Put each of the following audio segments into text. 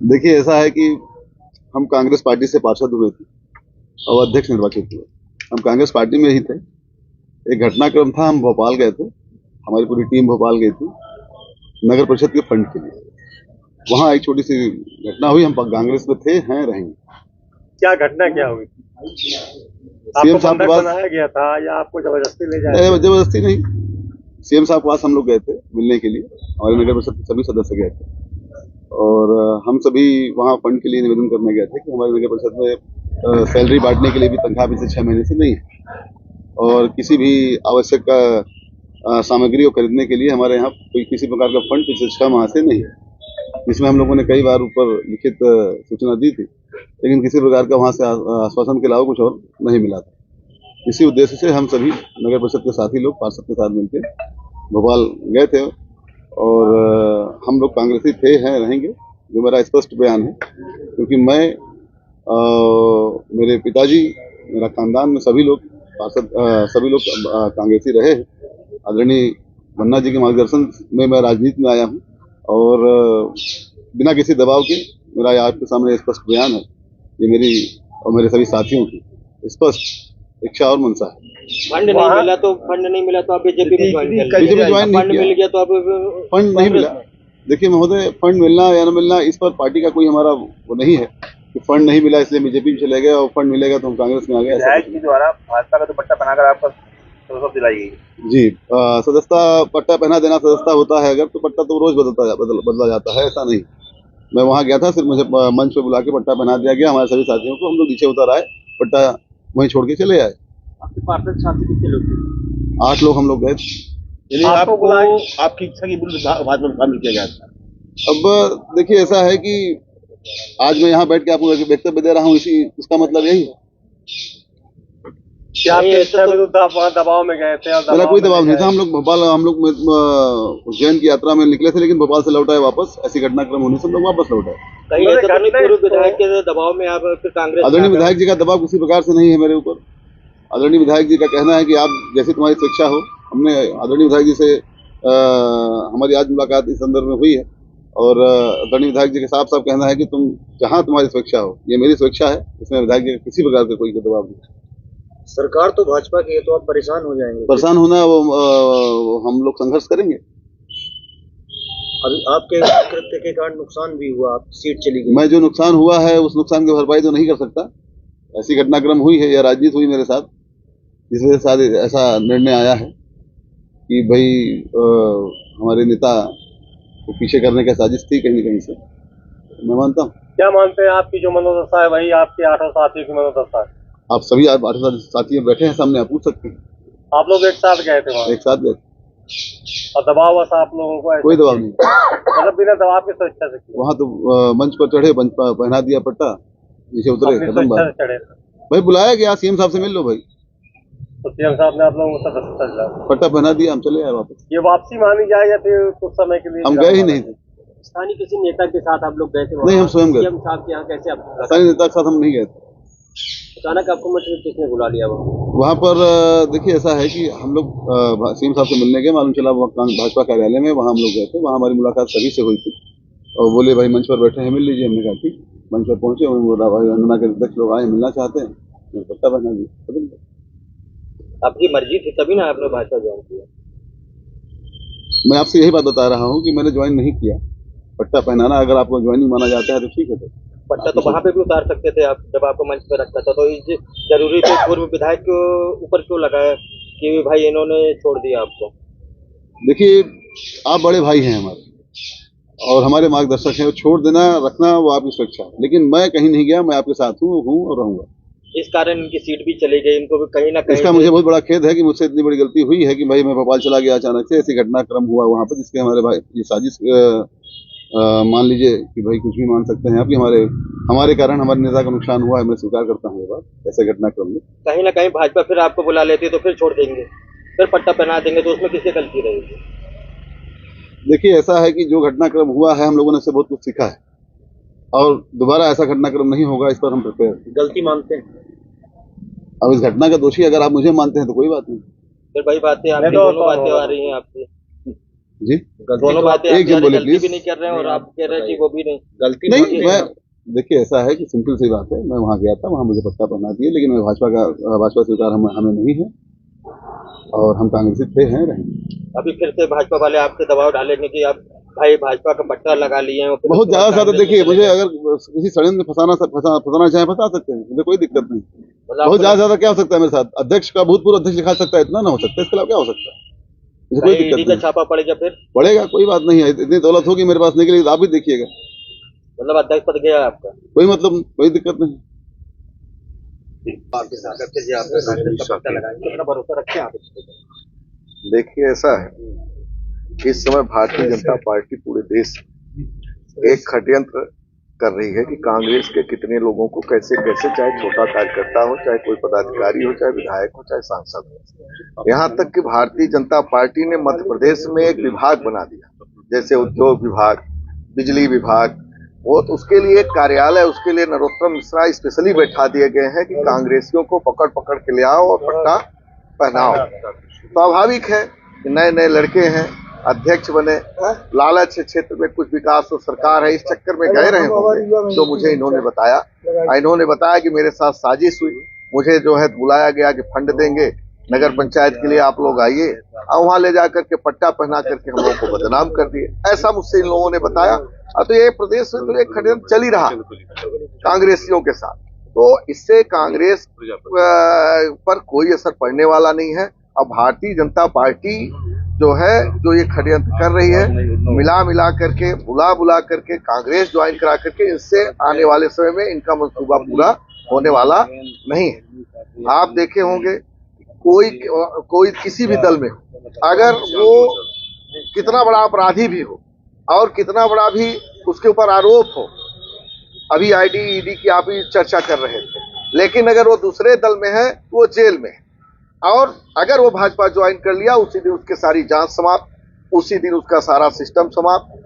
देखिए, ऐसा है कि हम कांग्रेस पार्टी से पार्षद हुए थे और अध्यक्ष निर्वाचित हुए। हम कांग्रेस पार्टी में ही थे। एक घटनाक्रम था, हम भोपाल गए थे, हमारी पूरी टीम भोपाल गई थी नगर परिषद के फंड के लिए। वहाँ एक छोटी सी घटना हुई, हम कांग्रेस में थे, हैं, रहेंगे। क्या घटना क्या हुई? सीएम आपको साहब के बंधक पास बनाया गया था या आपको जबरदस्ती ले जाया? जबरदस्ती नहीं, सीएम साहब के पास हम लोग गए थे मिलने के लिए। हमारे नगर परिषद के सभी सदस्य गए थे और हम सभी वहाँ फंड के लिए निवेदन करने गए थे कि हमारे नगर परिषद में सैलरी बांटने के लिए भी तनख्वाह पिछले 6 महीने से नहीं है और किसी भी आवश्यक सामग्री को खरीदने के लिए हमारे यहाँ कोई किसी प्रकार का फंड पिछले 6 माह से नहीं है, जिसमें हम लोगों ने कई बार ऊपर लिखित सूचना दी थी, लेकिन किसी प्रकार का वहाँ से आश्वासन के अलावा कुछ और नहीं मिला था। इसी उद्देश्य से हम सभी नगर परिषद के साथी लोग पार्षद के साथ मिलकर भोपाल गए थे और हम लोग कांग्रेसी थे, हैं, रहेंगे, जो मेरा स्पष्ट बयान है। क्योंकि मैं मेरे पिताजी, मेरा खानदान में सभी लोग पार्षद, सभी लोग कांग्रेसी रहे हैं। आदरणीय मन्ना जी के मार्गदर्शन में मैं राजनीति में आया हूं और बिना किसी दबाव के मेरा आपके सामने स्पष्ट बयान है। ये मेरी और मेरे सभी साथियों की स्पष्ट इच्छा और मंशा है। फंड नहीं मिला तो आप बीजेपी में ज्वाइन कर बीजेपी ज्वाइन नहीं फंड मिल गया तो आप फंड नहीं मिला। देखिए महोदय, फंड मिलना या न मिलना इस पर पार्टी का कोई हमारा वो नहीं है कि फंड नहीं मिला इसलिए बीजेपी में चले गए और फंड मिलेगा तो हम कांग्रेस में आ गए। विधायक जी द्वारा भाजपा का दुपट्टा बनाकर आपको सदस्यता दिलाई गई। जी, सदस्यता पट्टा पहना देना सदस्यता होता है अगर, तो पट्टा तो रोज बदला जाता है, ऐसा नहीं। मैं वहाँ गया था, सिर्फ मुझे मंच पे बुला के पट्टा पहना दिया गया हमारे सभी साथियों को। हम लोग नीचे उतर आए, पट्टा वहीं छोड़ के चले आए। आपके पार्षद साथी कितने लोग थे? 8 लोग हम लोग गए थे। आपको आपकी इच्छा की भाजपा में शामिल किया गया था। अब देखिए, ऐसा है कि आज मैं यहाँ बैठ के आपको वक्तव्य दे रहा हूँ, इसका मतलब यही है। क्या दबाव में गए थे? मेरा कोई दबाव नहीं था। हम लोग भोपाल, हम लोग उज्जैन की यात्रा में निकले थे, लेकिन भोपाल से लौट आए वापस। ऐसी घटनाक्रम होने से हम लोग वापस लौट आए। कहीं ऐसा तो नहीं पूर्व विधायक के दबाव में आप फिर कांग्रेस? आदरणीय विधायक जी का दबाव किसी प्रकार से नहीं है मेरे ऊपर। आदरणीय विधायक जी का कहना है कि आप जैसी तुम्हारी स्वेच्छा हो। हमने आदरणीय विधायक जी से हमारी आज मुलाकात इस संदर्भ में हुई है और आदरणीय विधायक जी के साफ साफ कहना है कि तुम जहां तुम्हारी स्वेच्छा हो, ये मेरी स्वेच्छा है। इसमें विधायक जी का किसी प्रकार का कोई दबाव नहीं। सरकार तो भाजपा की है, तो आप परेशान हो जाएंगे। परेशान होना वो हम लोग संघर्ष करेंगे। अभी आपके कृत्य के कारण नुकसान भी हुआ, आप सीट चली गई। मैं जो नुकसान हुआ है उस नुकसान की भरपाई तो नहीं कर सकता। ऐसी घटनाक्रम हुई है या राजनीति हुई मेरे साथ, जिस वजह से ऐसा निर्णय आया है कि भाई हमारे नेता को पीछे करने का साजिश थी कहीं न कहीं से, मैं मानता हूँ। क्या मानते हैं आपकी जो मनोदशा है वही आपके 8 साथियों की मनोदशा है? आप सभी 8 साथी बैठे हैं सामने, आप पूछ सकते हैं। आप लोग एक साथ गए थे वहाँ? एक साथ गए और दबाव बस आप लोगों को? कोई दबाव नहीं, मतलब बिना दबाव की स्वेच्छा से किया? वहाँ तो मंच पर चढ़े, मंच पर पहना दिया पट्टा, नीचे उतरे, खत्म बात। चढ़े भाई बुलाया गया, सीएम साहब से मिल लो भाई, तो सीएम साहब ने आप लोगों को सदस्यता दिलाई, पट्टा पहना दिया, हम चले आए वापस। ये वापसी मानी जाए या फिर कुछ समय के लिए? हम गए ही नहीं थे। स्थानीय किसी नेता के साथ आप लोग गए थे? नहीं, हम स्वयं गए। सीएम साहब के यहाँ कैसे आप? स्थानीय नेता के साथ हम नहीं गए थे। अचानक आपको मंच में किसने बुला लिया? वहाँ पर देखिए, ऐसा है कि हम लोग सीएम साहब से मिलने गए, मालूम चला भाजपा कार्यालय में, वहाँ हम लोग गए थे। वहाँ हमारी मुलाकात सभी से हुई थी और बोले भाई मंच पर बैठे हैं, मिल लीजिए। हमने कहा ठीक। मंच पर पहुंचे, उन्होंने बोला भाई वंदना के अध्यक्ष लोग आए, मिलना चाहते हैं, मैंने पट्टा पहना दिया। आपकी मर्जी थी तभी ना आपने भाजपा ज्वाइन किया? मैं आपसे यही बात बता रहा हूँ कि मैंने ज्वाइन नहीं किया। पट्टा पहनाना अगर आपको ज्वाइनिंग माना जाता है तो ठीक है। तो पट्टा तो वहाँ पे भी उतार सकते थे आप, जब आपको मंच पे रखता था। तो जरूरी तो पूर्व विधायक के ऊपर क्यों लगाया कि भाई इन्होंने छोड़ दिया आपको? देखिए, आप बड़े भाई हैं हमारे और हमारे मार्गदर्शक हैं। छोड़ देना रखना वो आपकी स्वेच्छा है, लेकिन मैं कहीं नहीं गया। मैं आपके साथ हूँ और रहूंगा। इस कारण इनकी सीट भी चली गई, इनको भी कहीं ना कहीं। इसका मुझे बहुत बड़ा खेद है कि मुझसे इतनी बड़ी गलती हुई है कि भाई मैं भोपाल चला गया अचानक से। ऐसी घटनाक्रम हुआ वहाँ पर जिसके हमारे भाई ये साजिश मान लीजिए कि भाई कुछ भी मान सकते हैं आप कि हमारे कारण हमारे नेता का नुकसान हुआ है। मैं स्वीकार करता हूँ ये बात। ऐसे घटनाक्रम में कहीं ना कहीं भाजपा फिर आपको बुला लेती तो फिर छोड़ देंगे, फिर पट्टा पहना देंगे, तो उसमें किसकी गलती रहेगी? देखिए, ऐसा है कि जो घटनाक्रम हुआ है हम लोगों ने इससे बहुत कुछ सीखा है और दोबारा ऐसा घटनाक्रम नहीं होगा, इस पर हम प्रिपेयर। गलती मानते हैं? अब इस घटना का दोषी अगर आप मुझे मानते हैं तो कोई बात नहीं, फिर वही बातें आपकी दोनों बातें आ रही हैं आपकी। जी दोनों बातें एक जन बोले गलती प्लीज। भी नहीं कर रहे हैं और आप कह रहे हैं कि वो भी नहीं गलती नहीं, मैं देखिए ऐसा है कि सिंपल सी बात है, मैं वहाँ गया था, वहाँ मुझे पट्टा पहना दिए, लेकिन मैं भाजपा स्वीकार हमें नहीं है और हम कांग्रेसी थे हैं रहेंगे। अभी फिर से भाजपा वाले आपसे दबाव डालेंगे कि आप भाई भाजपा का पट्टा लगा लिए हैं और फिर बहुत उसके बाद ज्यादा कांग्रेस देखिए, में मुझे चले गए। अगर किसी षड्यंत्र में फंसाना चाहे फंसा सकते हैं, मुझे कोई दिक्कत नहीं। मतलब बहुत आपको ज्यादा क्या हो सकता है मेरे साथ, अध्यक्ष का भूतपूर्व अध्यक्ष दिखा सकता है, इतना ना हो सकता है, इसके अलावा क्या हो सकता है, मुझे कोई कहीं ईडी दिक्कत का नहीं। छापा पड़ेगा फिर पड़ेगा, कोई बात नहीं है, इतनी दौलत होगी मेरे पास निकलेगी, आप भी देखिएगा, मतलब अध्यक्ष पद गया आपका कोई मतलब कोई दिक्कत नहीं। आपके साथ करके जी आपका कांग्रेस का पट्टा लगाएंगे कितना भरोसा रखते हैं आप इस पे? देखिए ऐसा है, इस समय भारतीय जनता पार्टी पूरे देश में एक षड्यंत्र कर रही है कि कांग्रेस के कितने लोगों को कैसे कैसे, चाहे छोटा कार्यकर्ता हो, चाहे कोई पदाधिकारी हो, चाहे विधायक हो, चाहे सांसद हो, यहाँ तक कि भारतीय जनता पार्टी ने मध्य प्रदेश में एक विभाग बना दिया, जैसे उद्योग विभाग, बिजली विभाग, वो तो उसके लिए एक कार्यालय, उसके लिए नरोत्तम मिश्रा स्पेशली बैठा दिए गए हैं कि कांग्रेसियों को पकड़ पकड़ के ले आओ और पट्टा पहनाओ। स्वाभाविक है कि नए नए लड़के हैं, अध्यक्ष बने, लालच है क्षेत्र में कुछ विकास हो, सरकार है, इस चक्कर में गए रहे होंगे, जो मुझे इन्होंने बताया कि मेरे साथ साजिश हुई, मुझे जो है बुलाया गया कि फंड देंगे नगर पंचायत के लिए, आप लोग आइए, और वहां ले जाकर के पट्टा पहना करके हम लोगों को बदनाम कर दिए, ऐसा मुझसे इन लोगों ने बताया। अब तो ये प्रदेश में तो एक षड्यंत्र चल ही रहा कांग्रेसियों के साथ, तो इससे कांग्रेस पर कोई असर पड़ने वाला नहीं है। अब भारतीय जनता पार्टी जो है, जो ये षड्यंत्र कर रही है, मिला करके बुला करके कांग्रेस ज्वाइन करा करके, इससे आने वाले समय में इनका मंसूबा पूरा होने वाला नहीं है। आप देखे होंगे कोई किसी भी दल में हो, अगर वो कितना बड़ा अपराधी भी हो और कितना बड़ा भी उसके ऊपर आरोप हो, अभी आईडी ईडी की आप ही चर्चा कर रहे थे, लेकिन अगर वो दूसरे दल में है वो जेल में है, और अगर वो भाजपा ज्वाइन कर लिया उसी दिन उसकी सारी जांच समाप्त, उसी दिन उसका सारा सिस्टम समाप्त।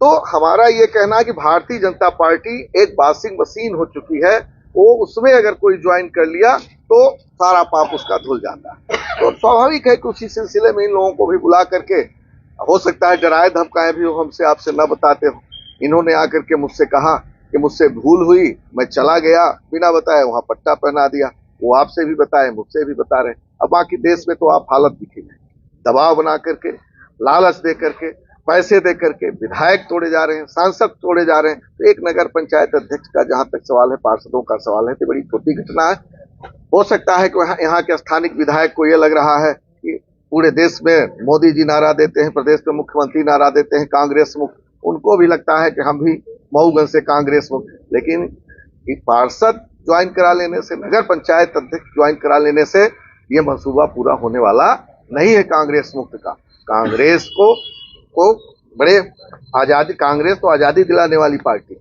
तो हमारा ये कहना है कि भारतीय जनता पार्टी एक वॉशिंग मशीन हो चुकी है, वो उसमें अगर कोई ज्वाइन कर लिया तो सारा पाप उसका धुल जाता है। तो स्वाभाविक है कि उसी सिलसिले में इन लोगों को भी बुला करके, हो सकता है डराए धमकाए भी हो, हमसे आपसे न बताते हो, इन्होंने आकर के मुझसे कहा कि मुझसे भूल हुई, मैं चला गया बिना बताए, वहां पट्टा पहना दिया, वो आपसे भी बताए, मुझसे भी बता रहे। अब बाकी देश में तो आप हालत दिखेंगे, दबाव बना करके, लालच दे करके, पैसे दे करके विधायक तोड़े जा रहे हैं, सांसद तोड़े जा रहे हैं। तो एक नगर पंचायत अध्यक्ष का जहां तक सवाल है, पार्षदों का सवाल है, तो बड़ी छोटी घटना है। हो सकता है कि यहाँ के स्थानिक विधायक को ये लग रहा है कि पूरे देश में मोदी जी नारा देते हैं, प्रदेश में मुख्यमंत्री नारा देते हैं कांग्रेस मुक्त, उनको भी लगता है कि हम भी मऊगंज से कांग्रेस मुक्त, लेकिन एक पार्षद ज्वाइन करा लेने से, नगर पंचायत अध्यक्ष ज्वाइन करा लेने से ये मंसूबा पूरा होने वाला नहीं है कांग्रेस मुक्त का। कांग्रेस को बड़े आजादी, कांग्रेस तो आजादी दिलाने वाली पार्टी,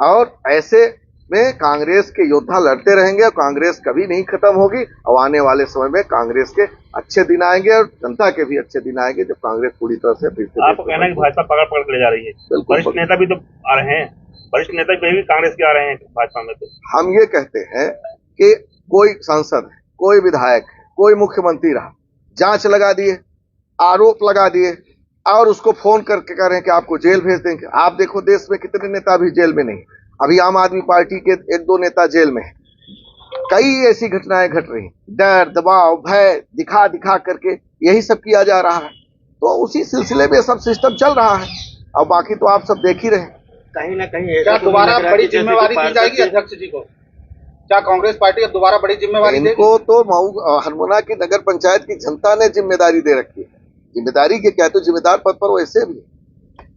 और ऐसे में कांग्रेस के योद्धा लड़ते रहेंगे और कांग्रेस कभी नहीं खत्म होगी। और आने वाले समय में कांग्रेस के अच्छे दिन आएंगे और जनता के भी अच्छे दिन आएंगे, जब कांग्रेस पूरी तरह से फिर से। आपको कहना है कि भाजपा पकड़ पकड़ के ले जा रही है, वरिष्ठ नेता भी तो आ रहे हैं, वरिष्ठ नेता भी कांग्रेस के आ रहे हैं भाजपा में। तो हम ये कहते हैं कि कोई सांसद है, कोई विधायक है, कोई मुख्यमंत्री रहा, जांच लगा दिए, आरोप लगा दिए और उसको फोन करके कह रहे हैं कि आपको जेल भेज देंगे। आप देखो देश में कितने नेता अभी जेल में नहीं, अभी आम आदमी पार्टी के 1-2 नेता जेल में हैं। कई ऐसी घटनाएं घट रही, डर, दबाव, भय दिखा करके यही सब किया जा रहा है। तो उसी सिलसिले में सब सिस्टम चल रहा है, और बाकी तो आप सब देख ही रहे। कहीं ना कहीं क्या दोबारा बड़ी जिम्मेवारी दी जाएगी अध्यक्ष जी को? क्या कांग्रेस पार्टी अब दोबारा बड़ी जिम्मेवारी देगी? इनको तो मऊ हरमोना की नगर पंचायत की जनता ने जिम्मेदारी दे रखी है। जिम्मेदारी के क्या, तो जिम्मेदार पद पर वैसे भी।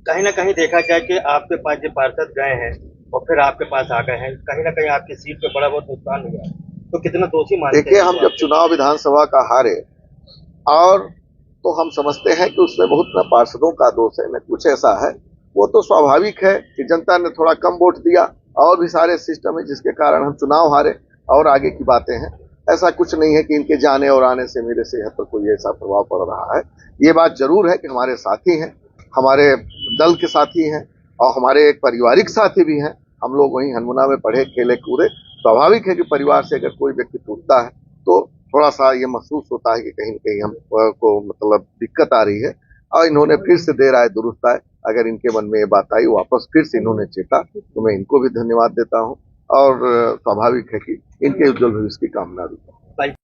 कहीं ना कहीं देखा जाए कि आपके पास जो पार्षद गए हैं और फिर आपके पास आ गए हैं, कहीं ना कहीं आपकी सीट पे बड़ा बहुत नुकसान हुआ है, तो कितना दोषी मानते हैं? देखिए, हम जब चुनाव विधानसभा का हारे, और तो हम समझते हैं कि उसमें बहुत न पार्षदों का दोष है न कुछ ऐसा है। वो तो स्वाभाविक है कि जनता ने थोड़ा कम वोट दिया, और भी सारे सिस्टम है जिसके कारण हम चुनाव हारे, और आगे की बातें हैं। ऐसा कुछ नहीं है कि इनके जाने और आने से मेरे सेहत पर कोई ऐसा प्रभाव पड़ रहा है। ये बात जरूर है कि हमारे साथी हैं, हमारे दल के साथी हैं, और हमारे एक पारिवारिक साथी भी हैं। हम लोग वहीं हनमुना में पढ़े खेले कूदे। स्वाभाविक है कि परिवार से अगर कोई व्यक्ति टूटता है तो थोड़ा सा ये महसूस होता है कि कहीं न कहीं हम को मतलब दिक्कत आ रही है। और इन्होंने फिर से देर आए दुरुस्त आए, अगर इनके मन में ये बात आई वापस फिर से इन्होंने चेता, तो मैं इनको भी धन्यवाद देता हूँ और स्वाभाविक है कि इनके उज्जवल भविष्य की कामना भी।